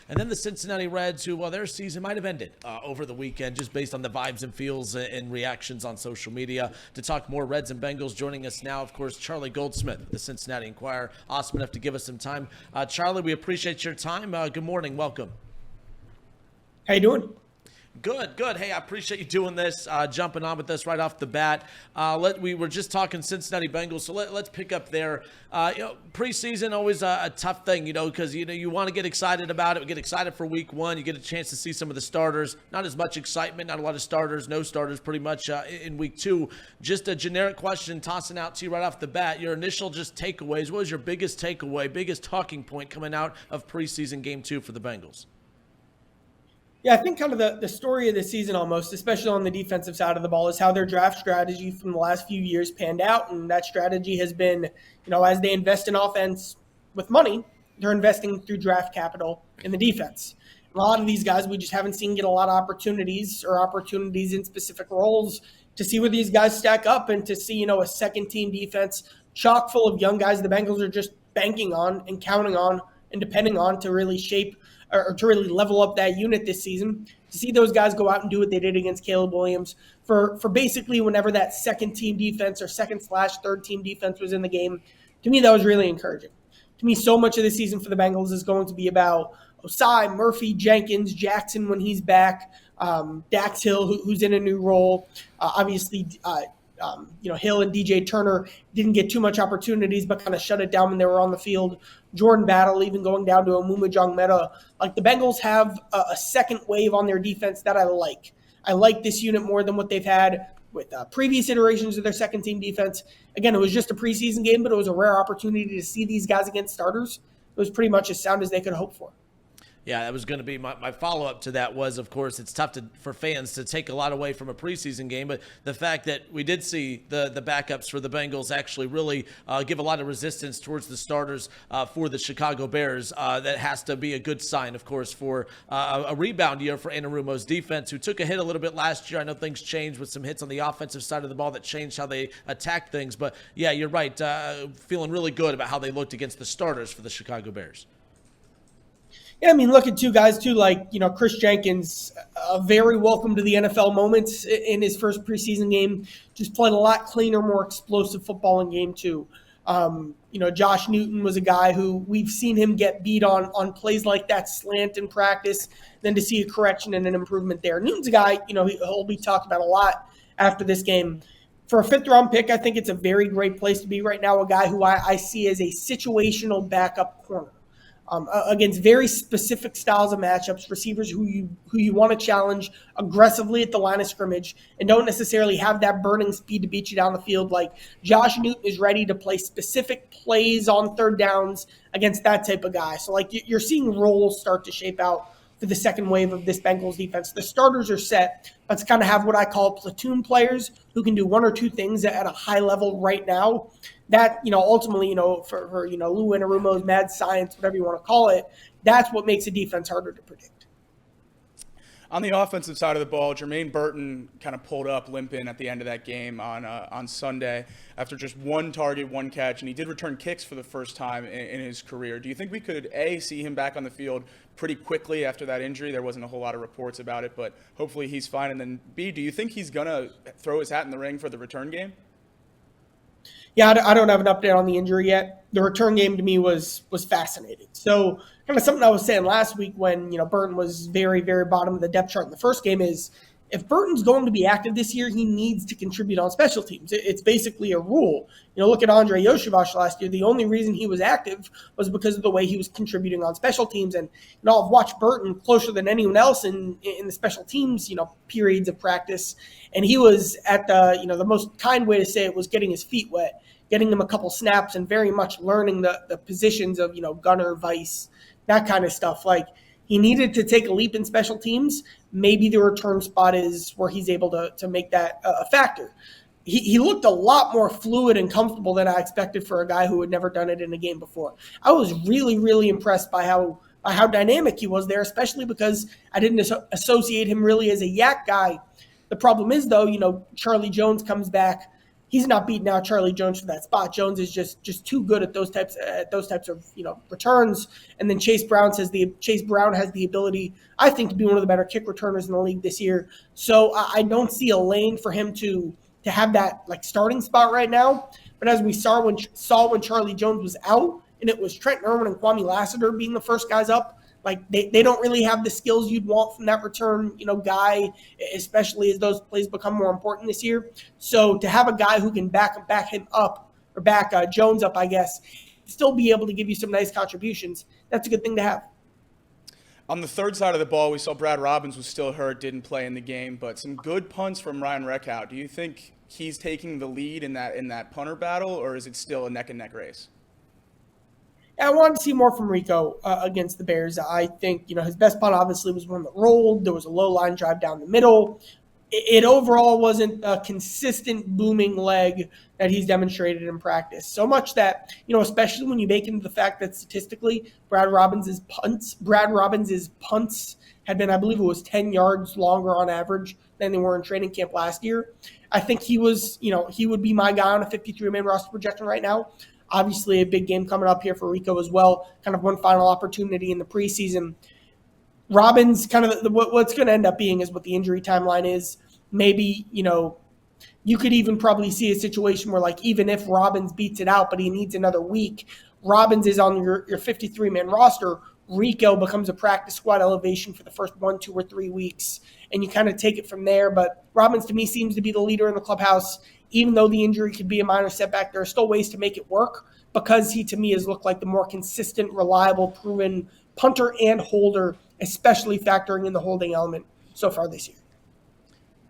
And then the Cincinnati Reds, who, well, their season might have ended over the weekend, just based on the vibes and feels and reactions on social media. To talk more Reds and Bengals, joining us now, of course, Charlie Goldsmith, the Cincinnati Enquirer. Awesome enough to give us some time. Charlie, we appreciate your time. Good morning. Welcome. How you doing? Good. Hey, I appreciate you doing this, jumping on with us right off the bat. We were just talking Cincinnati Bengals, so let's pick up there. Preseason always a tough thing, because you want to get excited about it. Get excited for week one. You get a chance to see some of the starters. Not as much excitement, not a lot of starters, no starters pretty much in week two. Just a generic question tossing out to you right off the bat. Your initial just takeaways. What was your biggest takeaway, biggest talking point coming out of preseason game 2 for the Bengals? Yeah, I think kind of the story of the season almost, especially on the defensive side of the ball, is how their draft strategy from the last few years panned out. And that strategy has been, as they invest in offense with money, they're investing through draft capital in the defense. And a lot of these guys we just haven't seen get a lot of opportunities in specific roles to see where these guys stack up and to see, a second-team defense chock full of young guys the Bengals are just banking on and counting on and depending on to really shape or to really level up that unit this season, to see those guys go out and do what they did against Caleb Williams for basically whenever that second-team defense or second/third-team defense was in the game. To me, that was really encouraging. To me, so much of the season for the Bengals is going to be about Osai, Murphy, Jenkins, Jackson when he's back, Dax Hill, who's in a new role. Obviously, Hill and DJ Turner didn't get too much opportunities, but kind of shut it down when they were on the field. Jordan Battle, even going down to Amuma Jongmeta. Like, the Bengals have a second wave on their defense that I like. I like this unit more than what they've had with previous iterations of their second-team defense. Again, it was just a preseason game, but it was a rare opportunity to see these guys against starters. It was pretty much as sound as they could hope for. Yeah, that was going to be my follow-up to that was, of course, it's tough for fans to take a lot away from a preseason game, but the fact that we did see the backups for the Bengals actually really give a lot of resistance towards the starters for the Chicago Bears, that has to be a good sign, of course, for a rebound year for Anarumo's defense, who took a hit a little bit last year. I know things changed with some hits on the offensive side of the ball that changed how they attacked things, but yeah, you're right. Feeling really good about how they looked against the starters for the Chicago Bears. Yeah, I mean, look at two guys, too, like, Kris Jenkins, very welcome to the NFL moments in his first preseason game. Just played a lot cleaner, more explosive football in game 2. Josh Newton was a guy who we've seen him get beat on plays like that slant in practice, then to see a correction and an improvement there. Newton's a guy, he'll be talked about a lot after this game. For a fifth-round pick, I think it's a very great place to be right now, a guy who I see as a situational backup corner. Against very specific styles of matchups, receivers who you want to challenge aggressively at the line of scrimmage and don't necessarily have that burning speed to beat you down the field. Like, Josh Newton is ready to play specific plays on third downs against that type of guy. So, like, you're seeing roles start to shape out for the second wave of this Bengals defense. The starters are set, but to kind of have what I call platoon players who can do one or two things at a high level right now. That, ultimately, for Lou Anarumo's mad science, whatever you want to call it, that's what makes a defense harder to predict. On the offensive side of the ball, Jermaine Burton kind of pulled up limping at the end of that game on Sunday after just one target, one catch, and he did return kicks for the first time in his career. Do you think we could, A, see him back on the field pretty quickly after that injury? There wasn't a whole lot of reports about it, but hopefully he's fine. And then, B, do you think he's going to throw his hat in the ring for the return game? Yeah, I don't have an update on the injury yet. The return game to me was fascinating. So kind of something I was saying last week when, Burton was very, very bottom of the depth chart in the first game is if Burton's going to be active this year, he needs to contribute on special teams. It's basically a rule. Look at Andre Yoshivach last year. The only reason he was active was because of the way he was contributing on special teams. And, I've watched Burton closer than anyone else in the special teams, periods of practice. And he was at the most kind way to say it was getting his feet wet, getting him a couple snaps and very much learning the positions of, gunner, vice, that kind of stuff. Like, he needed to take a leap in special teams. Maybe the return spot is where he's able to make that a factor. He looked a lot more fluid and comfortable than I expected for a guy who had never done it in a game before. I was really, really impressed by how dynamic he was there, especially because I didn't associate him really as a yak guy. The problem is, though, Charlie Jones comes back. he's not beating out Charlie Jones for that spot. Jones is just too good at those types of returns. And then Chase Brown has the ability, I think, to be one of the better kick returners in the league this year. So I don't see a lane for him to have that like starting spot right now. But as we saw when Charlie Jones was out, and it was Trent Irwin and Kwamie Lassiter being the first guys up, like they don't really have the skills you'd want from that return, guy, especially as those plays become more important this year. So to have a guy who can back him up, or back Jones up, I guess, still be able to give you some nice contributions, that's a good thing to have. On the third side of the ball, we saw Brad Robbins was still hurt, didn't play in the game, but some good punts from Ryan Reckhout. Do you think he's taking the lead in that punter battle, or is it still a neck-and-neck race? I wanted to see more from Rico against the Bears. I think, his best punt obviously was one that rolled. There was a low line drive down the middle. It overall wasn't a consistent booming leg that he's demonstrated in practice. So much that, especially when you bake into the fact that statistically Brad Robbins' punts had been, I believe it was 10 yards longer on average than they were in training camp last year. I think he would be my guy on a 53-man roster projection right now. Obviously, a big game coming up here for Rico as well. Kind of one final opportunity in the preseason. Robbins, kind of what's going to end up being is what the injury timeline is. Maybe, you could even probably see a situation where, like, even if Robbins beats it out, but he needs another week, Robbins is on your 53-man roster. Rico becomes a practice squad elevation for the first 1, 2, or 3 weeks, and you kind of take it from there. But Robbins, to me, seems to be the leader in the clubhouse. Even though the injury could be a minor setback, there are still ways to make it work because he, to me, has looked like the more consistent, reliable, proven punter and holder, especially factoring in the holding element so far this year.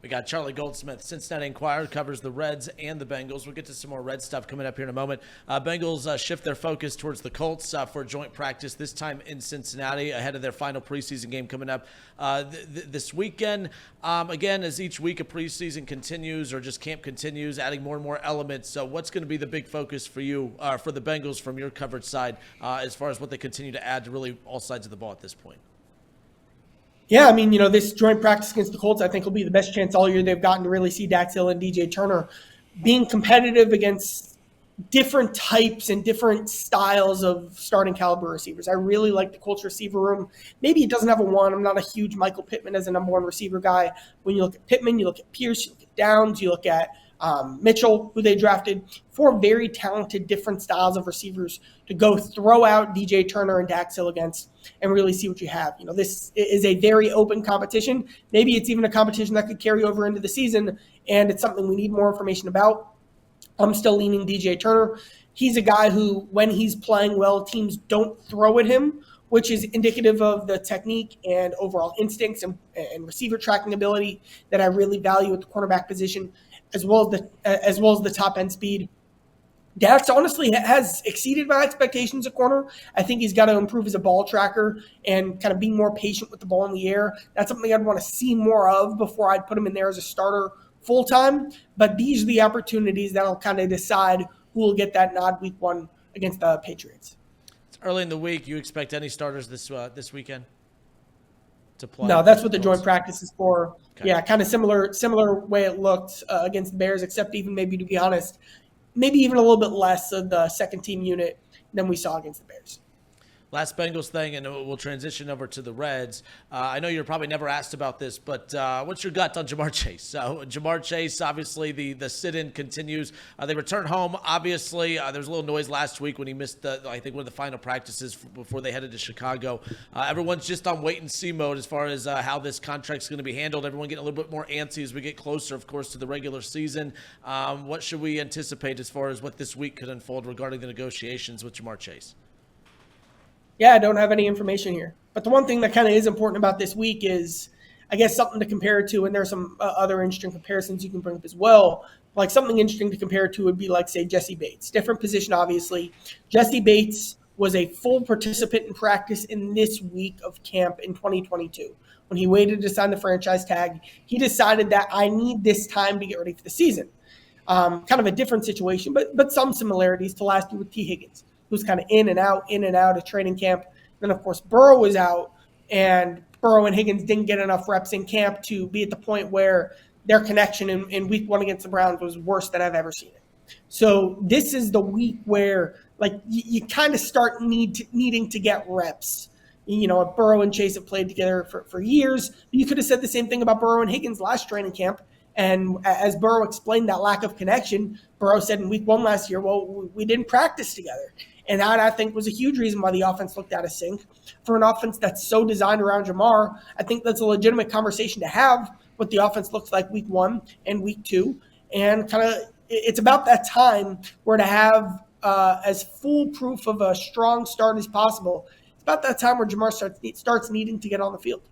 We got Charlie Goldsmith, Cincinnati Enquirer, covers the Reds and the Bengals. We'll get to some more Red stuff coming up here in a moment. Bengals shift their focus towards the Colts for a joint practice, this time in Cincinnati, ahead of their final preseason game coming up this weekend. Again, as each week of preseason continues, or just camp continues, adding more and more elements. So what's going to be the big focus for you, for the Bengals from your coverage side, as far as what they continue to add to really all sides of the ball at this point? Yeah, I mean, this joint practice against the Colts, I think, will be the best chance all year they've gotten to really see Dax Hill and DJ Turner being competitive against different types and different styles of starting caliber receivers. I really like the Colts receiver room. Maybe it doesn't have a one. I'm not a huge Michael Pittman as a number one receiver guy. When you look at Pittman, you look at Pierce, you look at Downs, you look at Mitchell, who they drafted. 4 very talented different styles of receivers to go throw out DJ Turner and Dax Hill against and really see what you have. This is a very open competition. Maybe it's even a competition that could carry over into the season, and it's something we need more information about. I'm still leaning DJ Turner. He's a guy who, when he's playing well, teams don't throw at him, which is indicative of the technique and overall instincts and receiver tracking ability that I really value at the cornerback position, as well as the top end speed. Dax honestly has exceeded my expectations at corner. I think he's got to improve as a ball tracker and kind of being more patient with the ball in the air. That's something I'd want to see more of before I'd put him in there as a starter full-time. But these are the opportunities that'll kind of decide who will get that nod week 1 against the Patriots. It's early in the week. You expect any starters this weekend to play? No, that's what the joint practice is for. Okay. Yeah, kind of similar way it looked against the Bears, except even maybe, to be honest, maybe even a little bit less of the second team unit than we saw against the Bears. Last Bengals thing, and we'll transition over to the Reds. I know you're probably never asked about this, but what's your gut on Ja'Marr Chase? So Ja'Marr Chase, obviously the sit-in continues. They return home. Obviously, there was a little noise last week when he missed I think one of the final practices before they headed to Chicago. Everyone's just on wait-and-see mode as far as how this contract's going to be handled. Everyone getting a little bit more antsy as we get closer, of course, to the regular season. What should we anticipate as far as what this week could unfold regarding the negotiations with Ja'Marr Chase? Yeah, I don't have any information here. But the one thing that kind of is important about this week is, I guess, something to compare it to, and there's some other interesting comparisons you can bring up as well. Like something interesting to compare it to would be like, say, Jesse Bates. Different position, obviously. Jesse Bates was a full participant in practice in this week of camp in 2022. When he waited to sign the franchise tag, he decided that I need this time to get ready for the season. Kind of a different situation, but some similarities to last year with T. Higgins, who's kind of in and out of training camp. Then, of course, Burrow was out, and Burrow and Higgins didn't get enough reps in camp to be at the point where their connection in week 1 against the Browns was worse than I've ever seen it. So this is the week where like you kind of start needing to get reps. You know, Burrow and Chase have played together for years. You could have said the same thing about Burrow and Higgins last training camp. And as Burrow explained that lack of connection, Burrow said in week 1 last year, well, we didn't practice together. And that, I think, was a huge reason why the offense looked out of sync. For an offense that's so designed around Ja'Marr, I think that's a legitimate conversation to have what the offense looks like week 1 and week 2. And kind of it's about that time where to have as full proof of a strong start as possible, it's about that time where Ja'Marr starts needing to get on the field.